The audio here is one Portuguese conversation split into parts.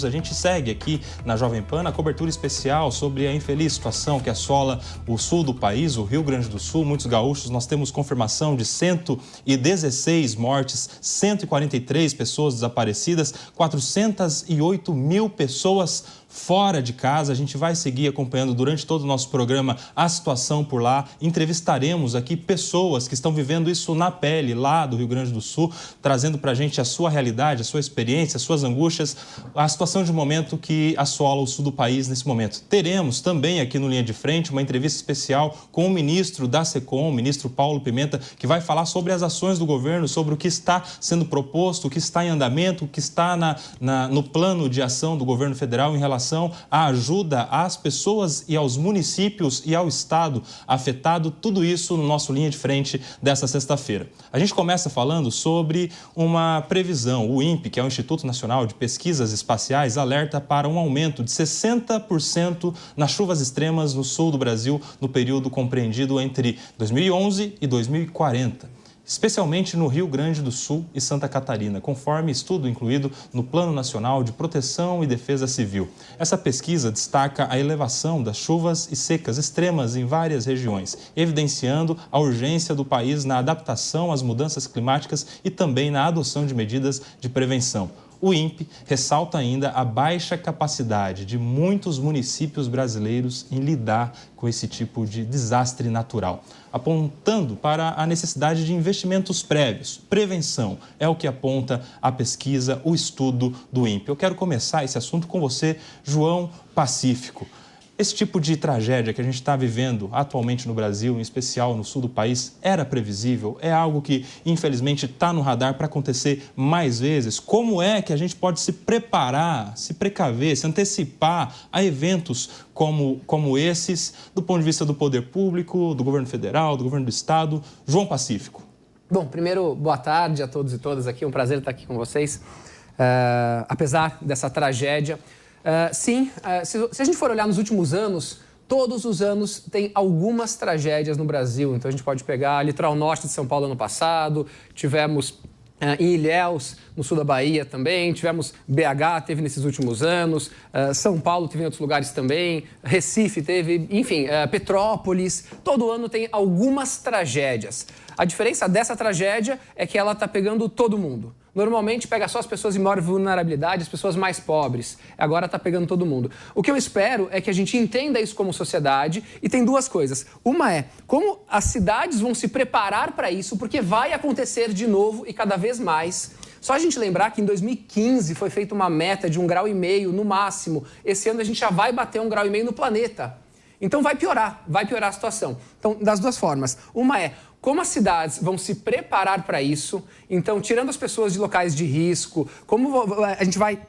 A gente segue aqui na Jovem Pan a cobertura especial sobre a infeliz situação que assola o sul do país, o Rio Grande do Sul. Muitos gaúchos, nós temos confirmação de 116 mortes, 143 pessoas desaparecidas, 408 mil pessoas fora de casa. A gente vai seguir acompanhando durante todo o nosso programa a situação por lá. Entrevistaremos aqui pessoas que estão vivendo isso na pele lá do Rio Grande do Sul, trazendo para a gente a sua realidade, a sua experiência, as suas angústias, a situação de momento que assola o sul do país nesse momento. Teremos também aqui no Linha de Frente uma entrevista especial com o ministro da SECOM, o ministro Paulo Pimenta, que vai falar sobre as ações do governo, sobre o que está sendo proposto, o que está em andamento, o que está no plano de ação do governo federal em relação à ajuda às pessoas e aos municípios e ao estado afetado. Tudo isso no nosso Linha de Frente desta sexta-feira. A gente começa falando sobre uma previsão. O INPE, que é o Instituto Nacional de Pesquisas Espaciais, alerta para um aumento de 60% nas chuvas extremas no sul do Brasil no período compreendido entre 2011 e 2040. Especialmente no Rio Grande do Sul e Santa Catarina, conforme estudo incluído no Plano Nacional de Proteção e Defesa Civil. Essa pesquisa destaca a elevação das chuvas e secas extremas em várias regiões, evidenciando a urgência do país na adaptação às mudanças climáticas e também na adoção de medidas de prevenção. O INPE ressalta ainda a baixa capacidade de muitos municípios brasileiros em lidar com esse tipo de desastre natural, apontando para a necessidade de investimentos prévios. Prevenção é o que aponta a pesquisa, o estudo do INPE. Eu quero começar esse assunto com você, João Pacífico. Esse tipo de tragédia que a gente está vivendo atualmente no Brasil, em especial no sul do país, era previsível? É algo que, infelizmente, está no radar para acontecer mais vezes? Como é que a gente pode se preparar, se precaver, se antecipar a eventos como esses, do ponto de vista do poder público, do governo federal, do governo do estado? João Pacífico. Bom, primeiro, boa tarde a todos e todas aqui. É um prazer estar aqui com vocês. Apesar dessa tragédia... se a gente for olhar nos últimos anos, todos os anos tem algumas tragédias no Brasil. Então a gente pode pegar litoral norte de São Paulo ano passado, tivemos em Ilhéus, no sul da Bahia também, tivemos BH, teve nesses últimos anos, São Paulo teve em outros lugares também, Recife teve, enfim, Petrópolis. Todo ano tem algumas tragédias. A diferença dessa tragédia é que ela está pegando todo mundo. Normalmente pega só as pessoas em maior vulnerabilidade, as pessoas mais pobres. Agora está pegando todo mundo. O que eu espero é que a gente entenda isso como sociedade e tem duas coisas. Uma é como as cidades vão se preparar para isso, porque vai acontecer de novo e cada vez mais. Só a gente lembrar que em 2015 foi feita uma meta de 1,5 graus no máximo. Esse ano a gente já vai bater 1,5 graus no planeta. Então vai piorar a situação. Então, das duas formas. Uma é como as cidades vão se preparar para isso, então tirando as pessoas de locais de risco, como a gente vai,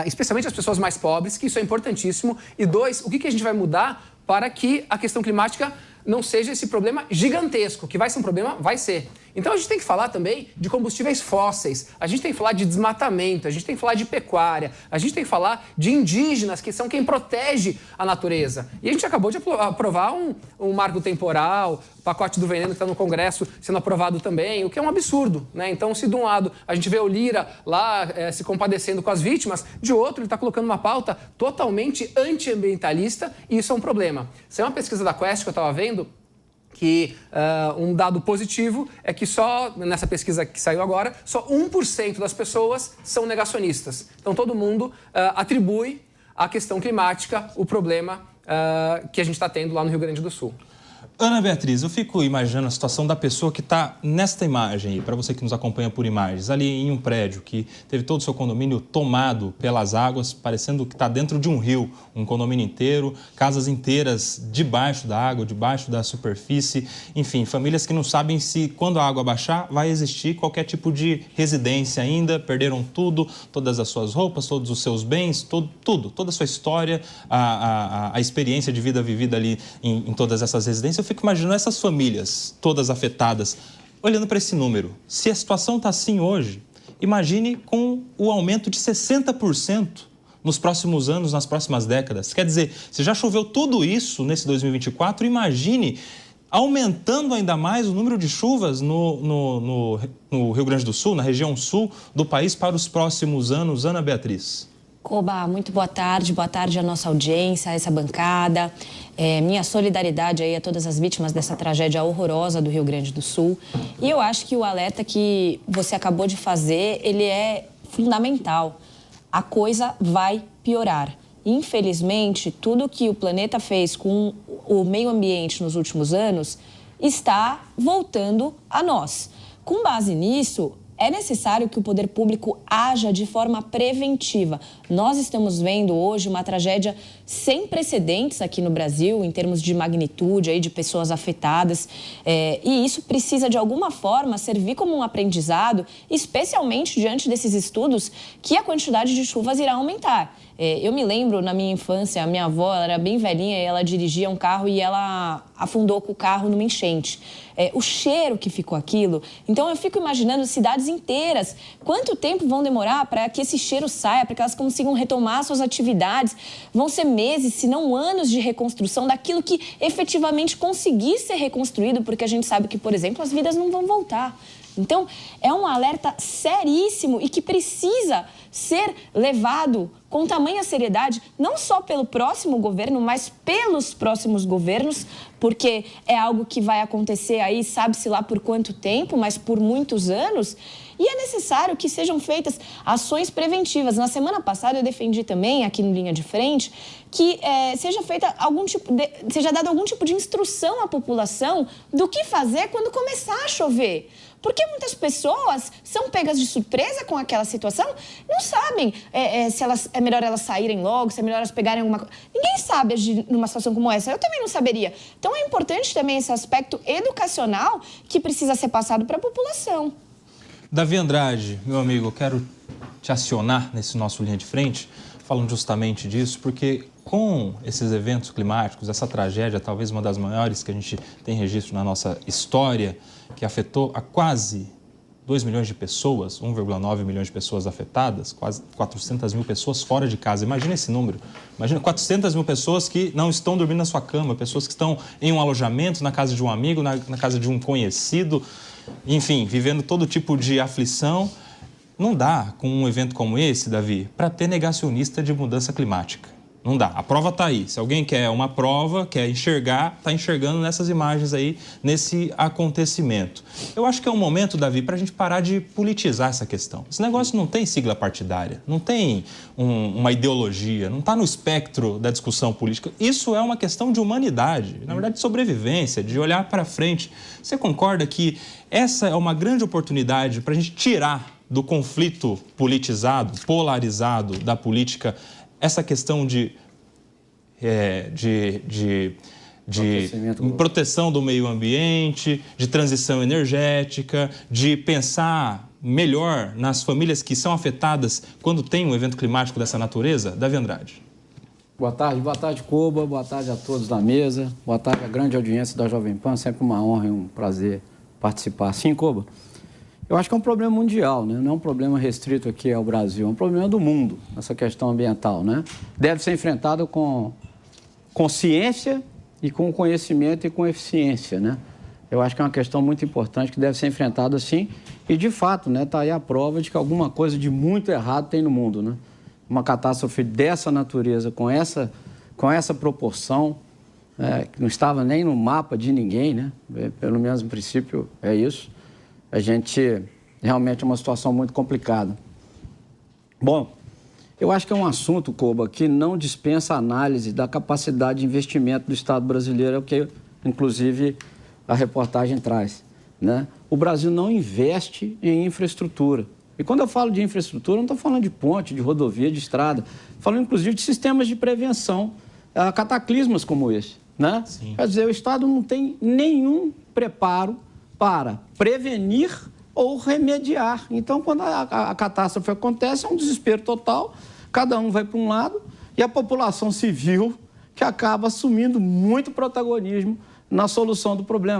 especialmente as pessoas mais pobres, que isso é importantíssimo. E dois, o que a gente vai mudar para que a questão climática não seja esse problema gigantesco, que vai ser um problema, vai ser. Então a gente tem que falar também de combustíveis fósseis, a gente tem que falar de desmatamento, a gente tem que falar de pecuária, a gente tem que falar de indígenas, que são quem protege a natureza. E a gente acabou de aprovar um marco temporal, o pacote do veneno que está no Congresso sendo aprovado também, o que é um absurdo, né? Então, se de um lado a gente vê o Lira lá se compadecendo com as vítimas, de outro ele está colocando uma pauta totalmente antiambientalista e isso é um problema. Isso é uma pesquisa da Quest que eu estava vendo, que um dado positivo é que só, nessa pesquisa que saiu agora, só 1% das pessoas são negacionistas. Então, todo mundo atribui à questão climática o problema que a gente está tendo lá no Rio Grande do Sul. Ana Beatriz, eu fico imaginando a situação da pessoa que está nesta imagem, para você que nos acompanha por imagens, ali em um prédio que teve todo o seu condomínio tomado pelas águas, parecendo que está dentro de um rio, um condomínio inteiro, casas inteiras debaixo da água, debaixo da superfície, enfim, famílias que não sabem se quando a água baixar vai existir qualquer tipo de residência ainda, perderam tudo, todas as suas roupas, todos os seus bens, tudo, toda a sua história, a experiência de vida vivida ali em todas essas residências. Eu fico imaginando essas famílias todas afetadas, olhando para esse número. Se a situação está assim hoje, imagine com o aumento de 60% nos próximos anos, nas próximas décadas. Quer dizer, se já choveu tudo isso nesse 2024, imagine aumentando ainda mais o número de chuvas no Rio Grande do Sul, na região sul do país, para os próximos anos. Ana Beatriz. Koba, muito boa tarde à nossa audiência, a essa bancada. Minha solidariedade aí a todas as vítimas dessa tragédia horrorosa do Rio Grande do Sul. E eu acho que o alerta que você acabou de fazer, ele é fundamental. A coisa vai piorar. Infelizmente, tudo que o planeta fez com o meio ambiente nos últimos anos está voltando a nós. Com base nisso, é necessário que o poder público haja de forma preventiva. Nós estamos vendo hoje uma tragédia sem precedentes aqui no Brasil, em termos de magnitude, aí, de pessoas afetadas. E isso precisa, de alguma forma, servir como um aprendizado, especialmente diante desses estudos, que a quantidade de chuvas irá aumentar. Eu me lembro, na minha infância, a minha avó ela era bem velhinha e ela dirigia um carro e ela afundou com o carro numa enchente. O cheiro que ficou aquilo. Então, eu fico imaginando cidades inteiras. Quanto tempo vão demorar para que esse cheiro saia, para que elas consigam retomar suas atividades? Vão ser meses, se não anos de reconstrução daquilo que efetivamente conseguir ser reconstruído, porque a gente sabe que, por exemplo, as vidas não vão voltar. Então, é um alerta seríssimo e que precisa ser levado com tamanha seriedade, não só pelo próximo governo, mas pelos próximos governos, porque é algo que vai acontecer aí, sabe-se lá por quanto tempo, mas por muitos anos. E é necessário que sejam feitas ações preventivas. Na semana passada eu defendi também, aqui no Linha de Frente, que seja dado algum tipo de instrução à população do que fazer quando começar a chover. Porque muitas pessoas são pegas de surpresa com aquela situação, não sabem se é melhor elas saírem logo, se é melhor elas pegarem alguma coisa. Ninguém sabe agir numa situação como essa, eu também não saberia. Então é importante também esse aspecto educacional que precisa ser passado para a população. Davi Andrade, meu amigo, eu quero te acionar nesse nosso Linha de Frente, falando justamente disso, porque com esses eventos climáticos, essa tragédia, talvez uma das maiores que a gente tem registro na nossa história, que afetou a quase 2 milhões de pessoas, 1,9 milhões de pessoas afetadas, quase 400 mil pessoas fora de casa. Imagina esse número. Imagina 400 mil pessoas que não estão dormindo na sua cama, pessoas que estão em um alojamento, na casa de um amigo, na casa de um conhecido, enfim, vivendo todo tipo de aflição. Não dá, com um evento como esse, Davi, para ter negacionista de mudança climática. Não dá. A prova está aí. Se alguém quer uma prova, quer enxergar, está enxergando nessas imagens aí, nesse acontecimento. Eu acho que é um momento, Davi, para a gente parar de politizar essa questão. Esse negócio não tem sigla partidária, não tem uma ideologia, não está no espectro da discussão política. Isso é uma questão de humanidade, na verdade de sobrevivência, de olhar para frente. Você concorda que essa é uma grande oportunidade para a gente tirar do conflito politizado, polarizado da política, essa questão de proteção do meio ambiente, de transição energética, de pensar melhor nas famílias que são afetadas quando tem um evento climático dessa natureza? Davi Andrade. Boa tarde, Koba, boa tarde a todos da mesa, boa tarde à grande audiência da Jovem Pan, sempre uma honra e um prazer participar. Sim, Koba, eu acho que é um problema mundial, né? Não é um problema restrito aqui ao Brasil, é um problema do mundo, essa questão ambiental, né? Deve ser enfrentado com ciência e com conhecimento e com eficiência, né? Eu acho que é uma questão muito importante que deve ser enfrentada assim e, de fato, né, tá aí a prova de que alguma coisa de muito errado tem no mundo, né? Uma catástrofe dessa natureza, com essa proporção, que não estava nem no mapa de ninguém, né? Pelo menos, no princípio, é isso. A gente realmente é uma situação muito complicada. Bom, eu acho que é um assunto, Koba, que não dispensa análise da capacidade de investimento do Estado brasileiro, é o que, inclusive, a reportagem traz, né? O Brasil não investe em infraestrutura. E quando eu falo de infraestrutura, não estou falando de ponte, de rodovia, de estrada. Falando, inclusive, de sistemas de prevenção a cataclismos como esse, né? Sim. Quer dizer, o Estado não tem nenhum preparo para prevenir ou remediar. Então, quando a catástrofe acontece, é um desespero total, cada um vai para um lado e a população civil que acaba assumindo muito protagonismo na solução do problema, né?